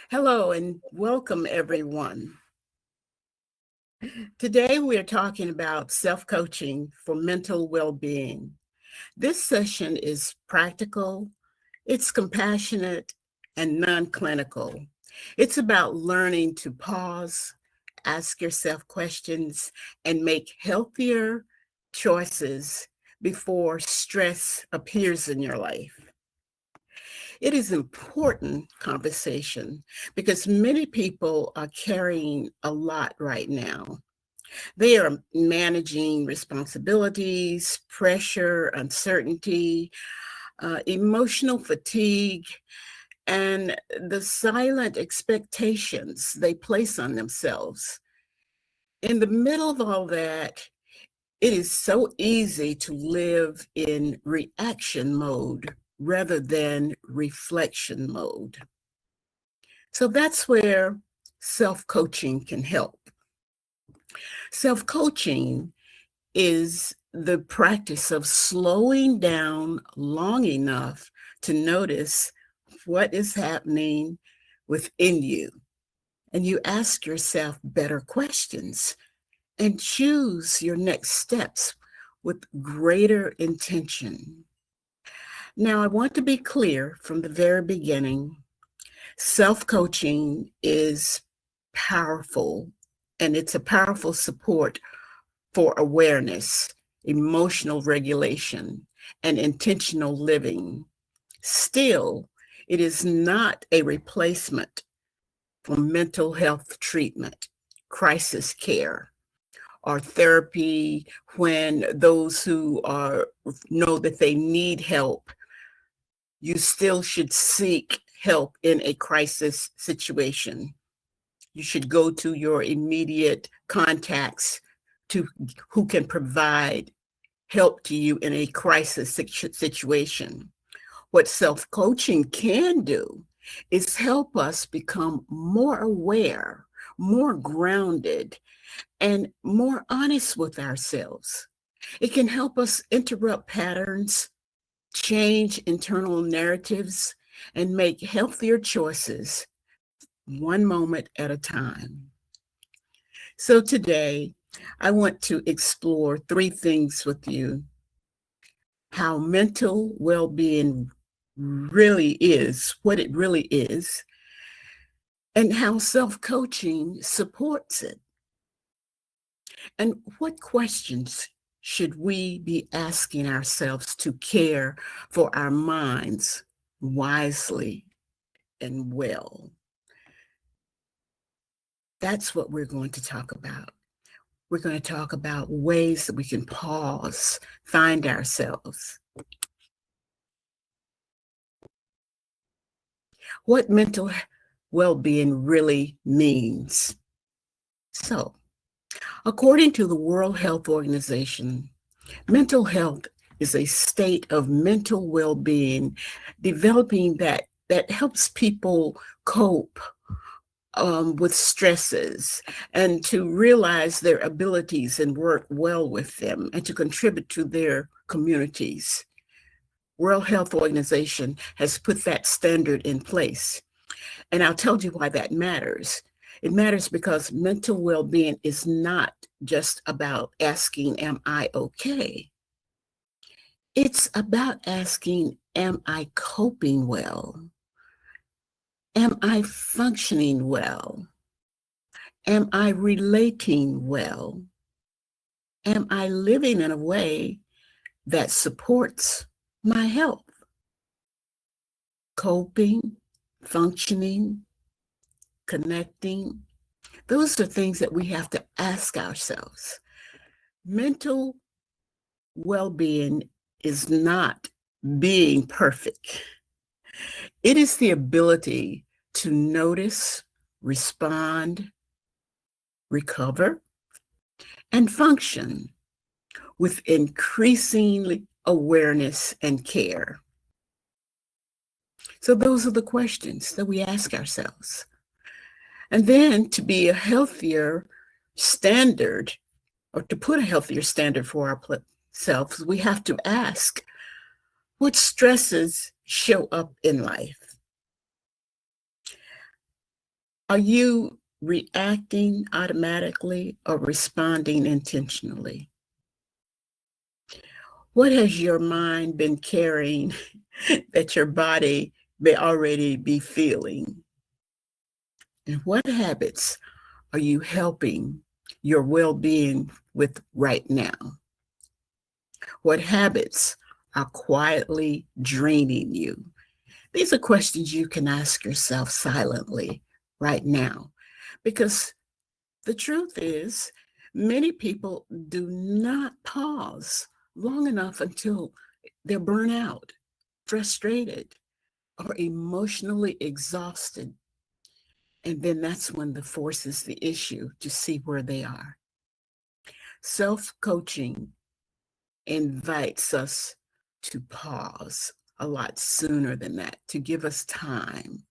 Hello and welcome, everyone. Today we are talking about self-coaching for mental well-being. This session is practical, it's compassionate, and non-clinical. It's about learning to pause, ask yourself questions, and make healthier choices before stress appears in your life. It is important conversation because many people are carrying a lot right now. They are managing responsibilities, pressure, uncertainty, emotional fatigue, and the silent expectations they place on themselves. In the middle of all that, it is so easy to live in reaction mode rather than reflection mode. So that's where self-coaching can help. Self-coaching is the practice of slowing down long enough to notice what is happening within you. And you ask yourself better questions and choose your next steps with greater intention. Now, I want to be clear from the very beginning, self-coaching is powerful, and it's a powerful support for awareness, emotional regulation, and intentional living. Still, it is not a replacement for mental health treatment, crisis care, or therapy when those who know that they need help. You still should seek help in a crisis situation. You should go to your immediate contacts to who can provide help to you in a crisis situation. What self-coaching can do is help us become more aware, more grounded, and more honest with ourselves. It can help us interrupt patterns, change internal narratives, and make healthier choices one moment at a time. So today, I want to explore three things with you: how mental well-being really is, what it really is, and how self-coaching supports it. And what questions should we be asking ourselves to care for our minds wisely and well? That's what we're going to talk about. We're going to talk about ways that we can pause, find ourselves. What mental well-being really means. So, according to the World Health Organization, mental health is a state of mental well-being, developing that helps people cope with stresses and to realize their abilities and work well with them and to contribute to their communities. World Health Organization has put that standard in place. And I'll tell you why that matters. It matters because mental well-being is not just about asking, am I okay? It's about asking, am I coping well? Am I functioning well? Am I relating well? Am I living in a way that supports my health? Coping, functioning, connecting, those are things that we have to ask ourselves. Mental well-being is not being perfect. It is the ability to notice, respond, recover, and function with increasing awareness and care. So those are the questions that we ask ourselves. And then to be a healthier standard, or to put a healthier standard for ourselves, we have to ask, what stresses show up in life? Are you reacting automatically or responding intentionally? What has your mind been carrying that your body may already be feeling? And what habits are you helping your well-being with right now? What habits are quietly draining you? These are questions you can ask yourself silently right now, because the truth is, many people do not pause long enough until they're burnt out, frustrated, or emotionally exhausted. And then that's when the forces the issue to see where they are. Self-coaching invites us to pause a lot sooner than that, to give us time.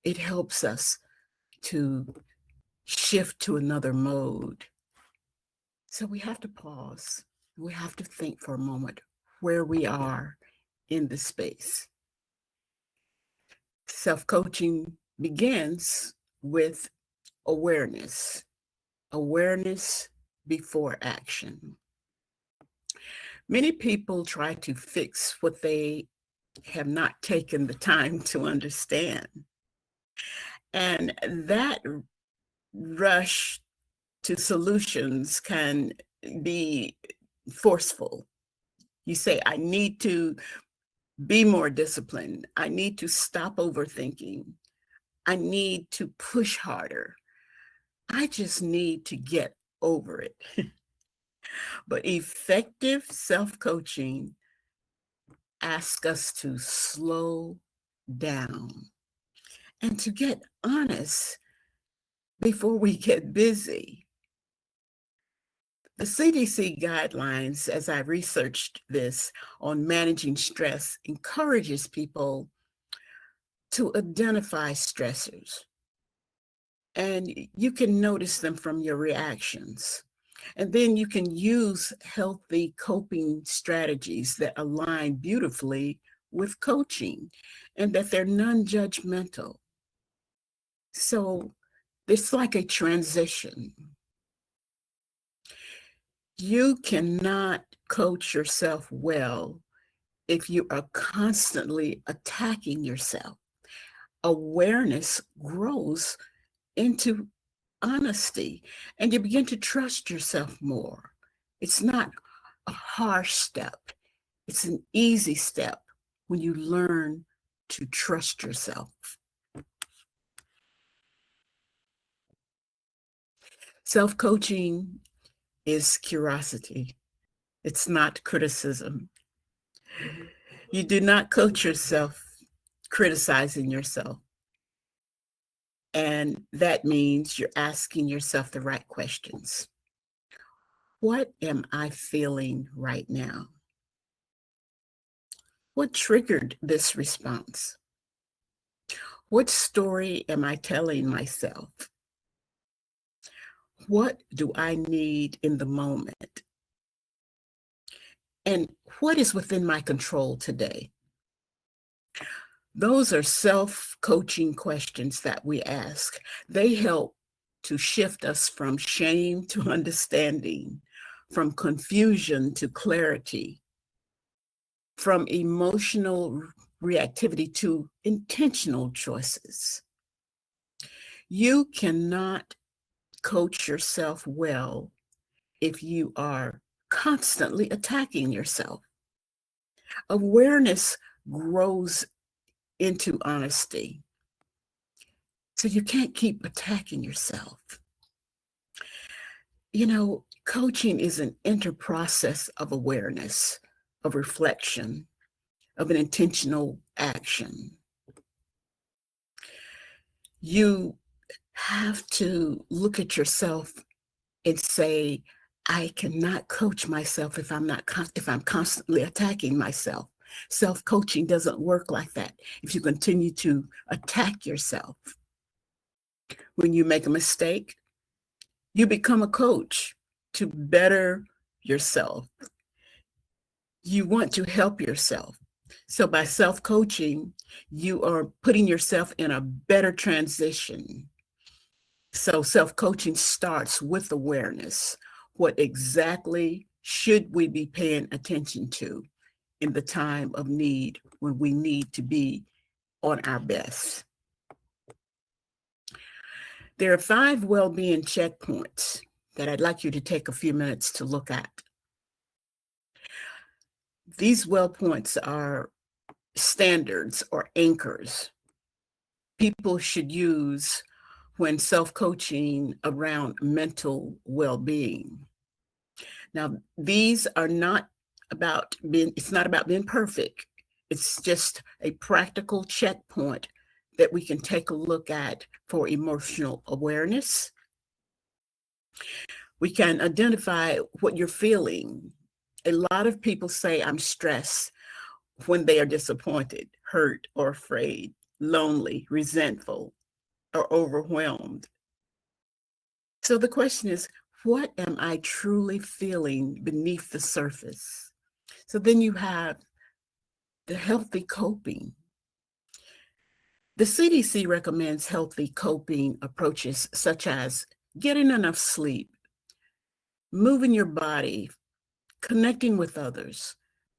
It helps us to shift to another mode. So we have to pause. We have to think for a moment where we are in the space. Self-coaching begins with awareness, awareness before action. Many people try to fix what they have not taken the time to understand. And that rush to solutions can be forceful. You say, I need to be more disciplined. I need to stop overthinking. I need to push harder. I just need to get over it. But effective self-coaching asks us to slow down and to get honest before we get busy. The CDC guidelines, as I researched this on managing stress, encourages people to identify stressors. And you can notice them from your reactions. And then you can use healthy coping strategies that align beautifully with coaching and that they're non-judgmental. So it's like a transition. You cannot coach yourself well if you are constantly attacking yourself. Awareness grows into honesty and you begin to trust yourself more. It's not a harsh step. It's an easy step when you learn to trust yourself. Self-coaching is curiosity. It's not criticism. You do not coach yourself criticizing yourself. And that means you're asking yourself the right questions. What am I feeling right now? What triggered this response? What story am I telling myself? What do I need in the moment? And what is within my control today? Those are self-coaching questions that we ask. They help to shift us from shame to understanding, from confusion to clarity, from emotional reactivity to intentional choices. You cannot coach yourself well if you are constantly attacking yourself. Awareness grows into honesty. So you can't keep attacking yourself. You know, coaching is an interprocess of awareness, of reflection, of an intentional action. You have to look at yourself and say, I cannot coach myself if I'm constantly attacking myself. Self-coaching doesn't work like that. If you continue to attack yourself, when you make a mistake, you become a coach to better yourself. You want to help yourself. So by self-coaching, you are putting yourself in a better transition. So self-coaching starts with awareness. What exactly should we be paying attention to in the time of need when we need to be on our best? There are 5 well-being checkpoints that I'd like you to take a few minutes to look at. These well points are standards or anchors people should use when self-coaching around mental well-being. Now, these are not about it's not about being perfect. It's just a practical checkpoint that we can take a look at for emotional awareness. We can identify what you're feeling. A lot of people say, I'm stressed when they are disappointed, hurt, or afraid, lonely, resentful, or overwhelmed. So the question is, what am I truly feeling beneath the surface? So then you have the healthy coping. The CDC recommends healthy coping approaches such as getting enough sleep, moving your body, connecting with others,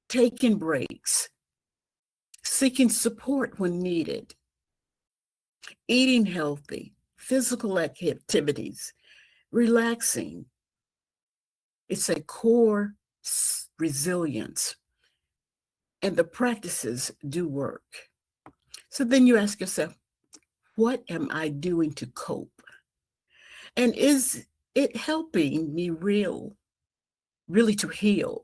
taking breaks, seeking support when needed, eating healthy, physical activities, relaxing. It's a core resilience, and the practices do work. So then you ask yourself, what am I doing to cope? And is it helping me really to heal?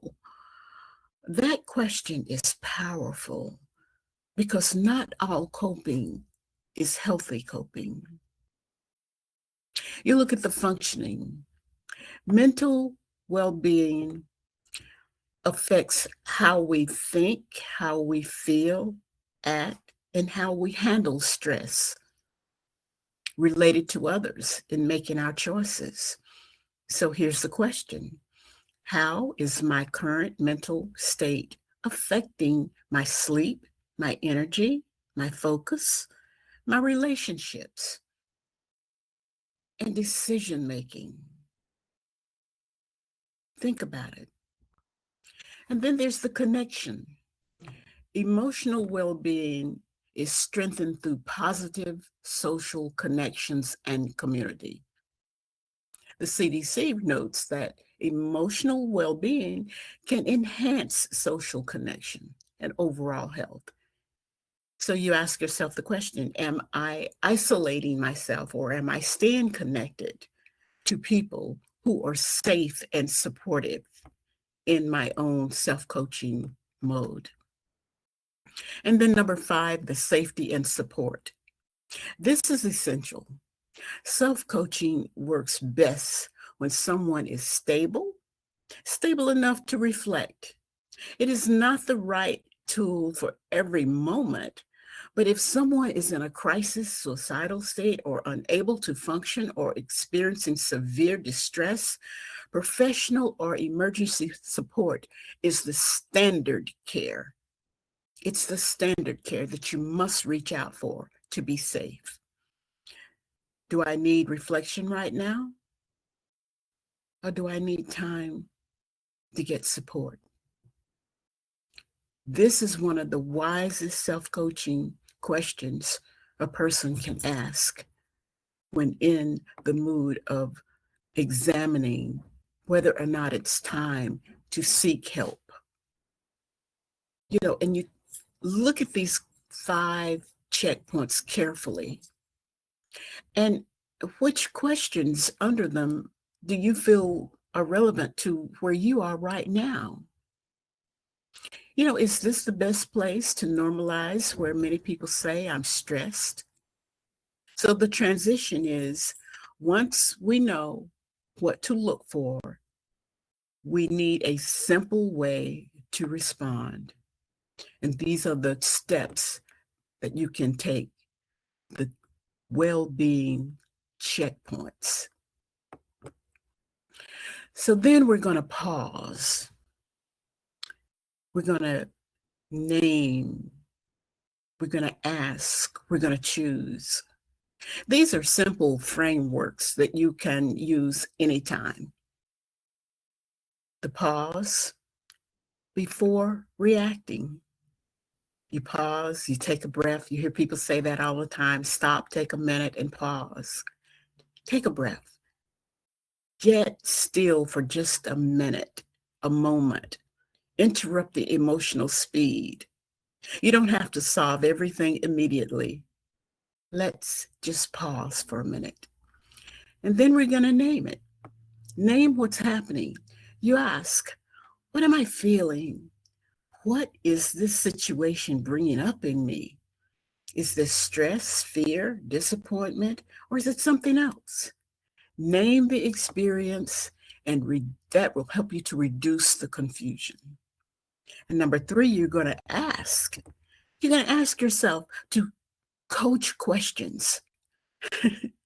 That question is powerful because not all coping is healthy coping. You look at the functioning. Mental well-being affects how we think, how we feel, act, and how we handle stress related to others in making our choices. So here's the question. How is my current mental state affecting my sleep, my energy, my focus, my relationships, and decision making? Think about it. And then there's the connection. Emotional well-being is strengthened through positive social connections and community. The CDC notes that emotional well-being can enhance social connection and overall health. So you ask yourself the question, am I isolating myself or am I staying connected to people who are safe and supportive in my own self-coaching mode? And then number 5, the safety and support. This is essential. Self-coaching works best when someone is stable enough to reflect. It is not the right tool for every moment, but if someone is in a crisis, suicidal state, or unable to function or experiencing severe distress, professional or emergency support is the standard care. It's the standard care that you must reach out for to be safe. Do I need reflection right now? Or do I need time to get support? This is one of the wisest self-coaching questions a person can ask when in the mood of examining whether or not it's time to seek help. And you look at these 5 checkpoints carefully. And which questions under them do you feel are relevant to where you are right now? Is this the best place to normalize where many people say I'm stressed? So the transition is, once we know what to look for, we need a simple way to respond. And these are the steps that you can take, the well-being checkpoints. So then we're going to pause. We're going to name. We're going to ask. We're going to choose. These are simple frameworks that you can use anytime. The pause before reacting. You pause, you take a breath. You hear people say that all the time. Stop, take a minute, and pause. Take a breath. Get still for just a minute, a moment. Interrupt the emotional speed. You don't have to solve everything immediately. Let's just pause for a minute. And then we're going to name it. Name what's happening. You ask, what am I feeling? What is this situation bringing up in me? Is this stress, fear, disappointment, or is it something else? Name the experience, and that will help you to reduce the confusion. And number 3, you're going to ask. You're going to ask yourself to coach questions.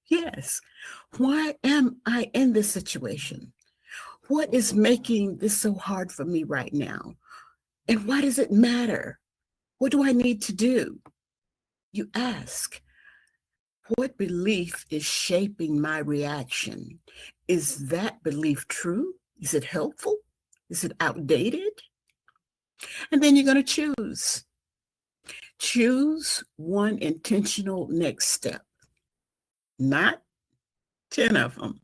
Yes. Why am I in this situation? What is making this so hard for me right now? And why does it matter? What do I need to do? You ask, what belief is shaping my reaction? Is that belief true? Is it helpful? Is it outdated? And then you're going to choose. Choose one intentional next step, not 10 of them.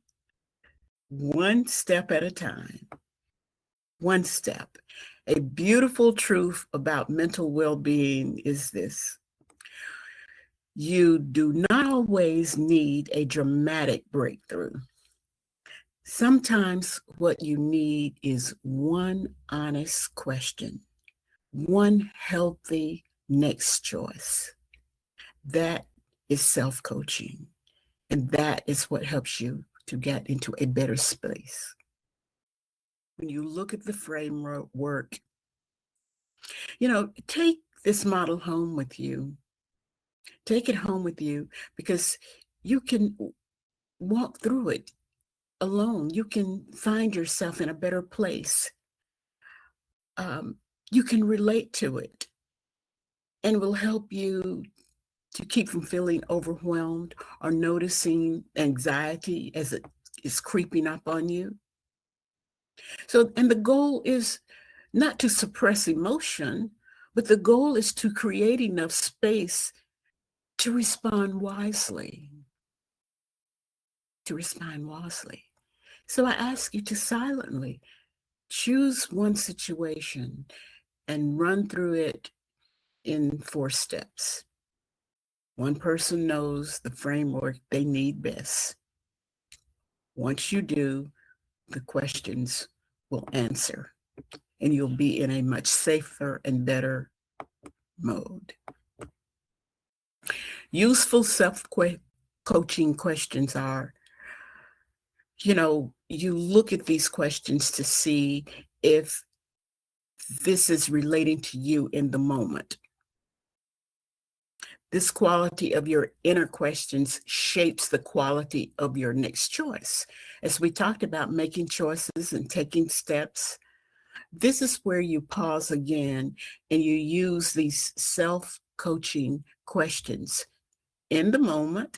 One step at a time. One step. A beautiful truth about mental well-being is this. You do not always need a dramatic breakthrough. Sometimes what you need is one honest question, one healthy next choice. That is self-coaching, and that is what helps you to get into a better space. When you look at the framework, take this model home with you. Take it home with you because you can walk through it alone. You can find yourself in a better place. You can relate to it and will help you to keep from feeling overwhelmed or noticing anxiety as it is creeping up on you. So, and the goal is not to suppress emotion, but the goal is to create enough space to respond wisely. To respond wisely. So I ask you to silently choose one situation and run through it in 4 steps. One person knows the framework they need best. Once you do, the questions will answer, and you'll be in a much safer and better mode. Useful self-coaching questions are, you look at these questions to see if this is relating to you in the moment. This quality of your inner questions shapes the quality of your next choice. As we talked about making choices and taking steps, this is where you pause again and you use these self-coaching questions. In the moment,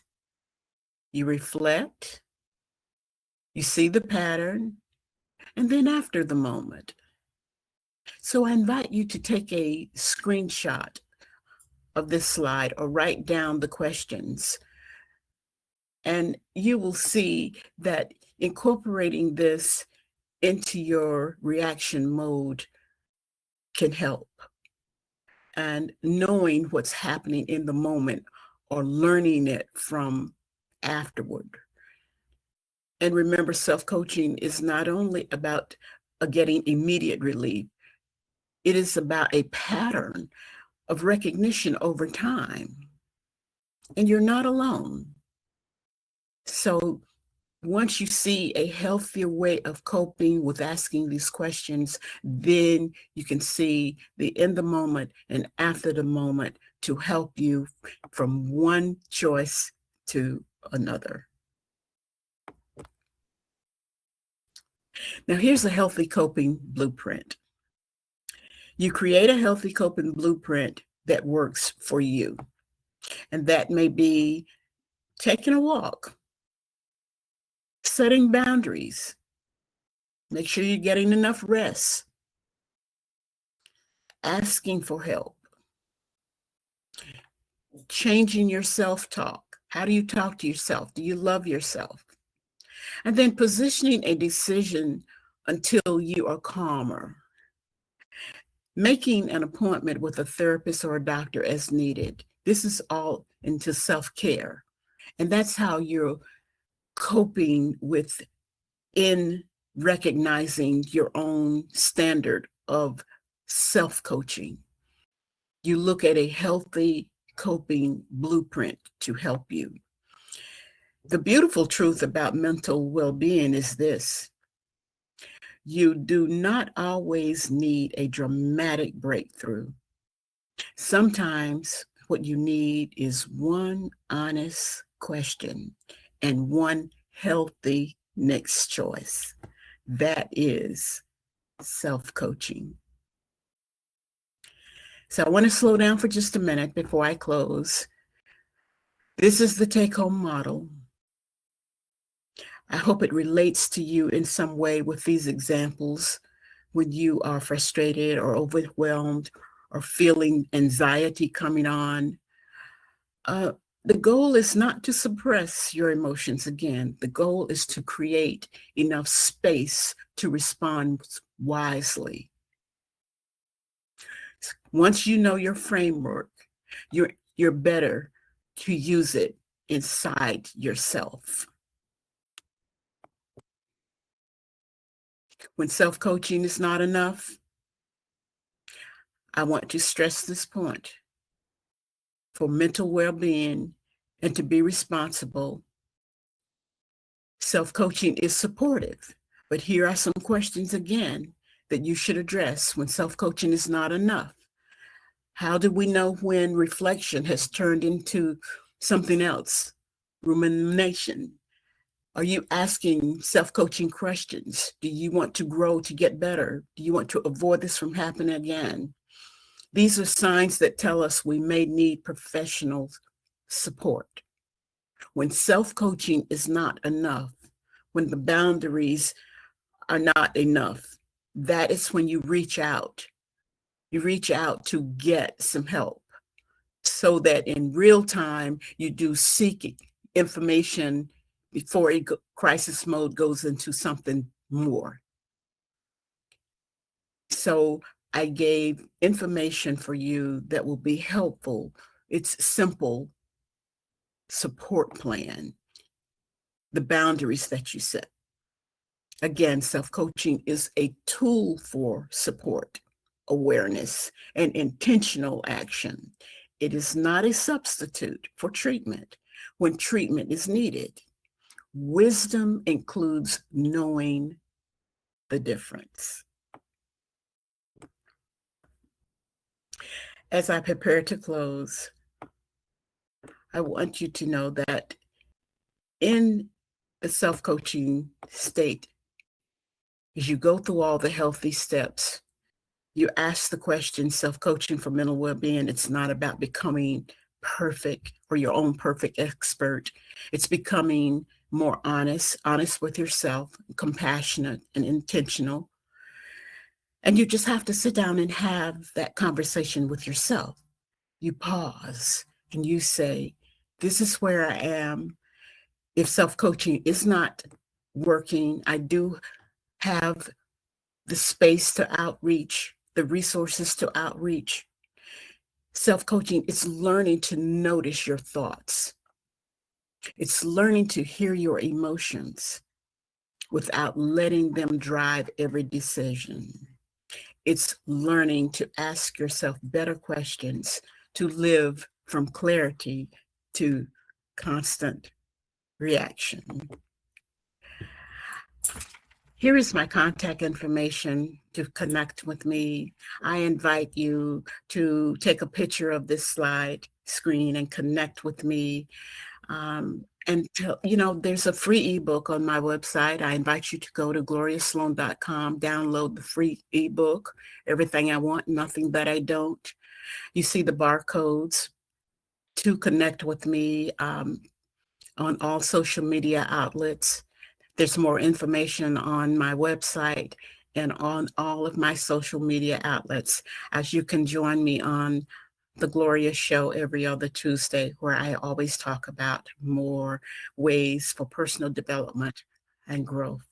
you reflect, you see the pattern, and then after the moment. So I invite you to take a screenshot of this slide or write down the questions. And you will see that incorporating this into your reaction mode can help. And knowing what's happening in the moment or learning it from afterward. And remember, self-coaching is not only about getting immediate relief, it is about a pattern of recognition over time. And you're not alone. So once you see a healthier way of coping with asking these questions, then you can see the in the moment and after the moment to help you from one choice to another. Now, here's a healthy coping blueprint. You create a healthy coping blueprint that works for you. And that may be taking a walk, setting boundaries, make sure you're getting enough rest, asking for help, changing your self-talk. How do you talk to yourself? Do you love yourself? And then positioning a decision until you are calmer. Making an appointment with a therapist or a doctor as needed. This is all into self-care. And that's how you're coping with in recognizing your own standard of self-coaching. You look at a healthy coping blueprint to help you. The beautiful truth about mental well-being is this: you do not always need a dramatic breakthrough. Sometimes what you need is one honest question and one healthy next choice. That is self-coaching. So I want to slow down for just a minute before I close. This is the take-home model. I hope it relates to you in some way with these examples when you are frustrated or overwhelmed or feeling anxiety coming on. The goal is not to suppress your emotions again. The goal is to create enough space to respond wisely. Once you know your framework, you're better to use it inside yourself. When self-coaching is not enough, I want to stress this point. For mental well-being and to be responsible, self-coaching is supportive. But here are some questions again that you should address when self-coaching is not enough. How do we know when reflection has turned into something else? Rumination. Are you asking self-coaching questions? Do you want to grow to get better? Do you want to avoid this from happening again? These are signs that tell us we may need professional support. When self-coaching is not enough, when the boundaries are not enough, that is when you reach out. You reach out to get some help so that in real time, you do seek information before crisis mode goes into something more. So I gave information for you that will be helpful. It's simple support plan, the boundaries that you set. Again, self-coaching is a tool for support, awareness, and intentional action. It is not a substitute for treatment when treatment is needed. Wisdom includes knowing the difference. As I prepare to close, I want you to know that in the self-coaching state, as you go through all the healthy steps, you ask the question, self-coaching for mental well-being, it's not about becoming perfect or your own perfect expert. It's becoming more honest with yourself, compassionate and intentional. And you just have to sit down and have that conversation with yourself. You pause and you say, this is where I am. If self-coaching is not working, I do have the space to outreach, the resources to outreach. Self-coaching is learning to notice your thoughts. It's learning to hear your emotions without letting them drive every decision. It's learning to ask yourself better questions, to live from clarity to constant reaction. Here is my contact information to connect with me. I invite you to take a picture of this slide screen and connect with me. There's a free ebook on my website. I invite you to go to gloriasloan.com, download the free ebook, Everything I Want, Nothing That I Don't. You see the barcodes to connect with me. on all social media outlets. There's more information on my website and on all of my social media outlets, as you can join me on the Gloria Show every other Tuesday, where I always talk about more ways for personal development and growth.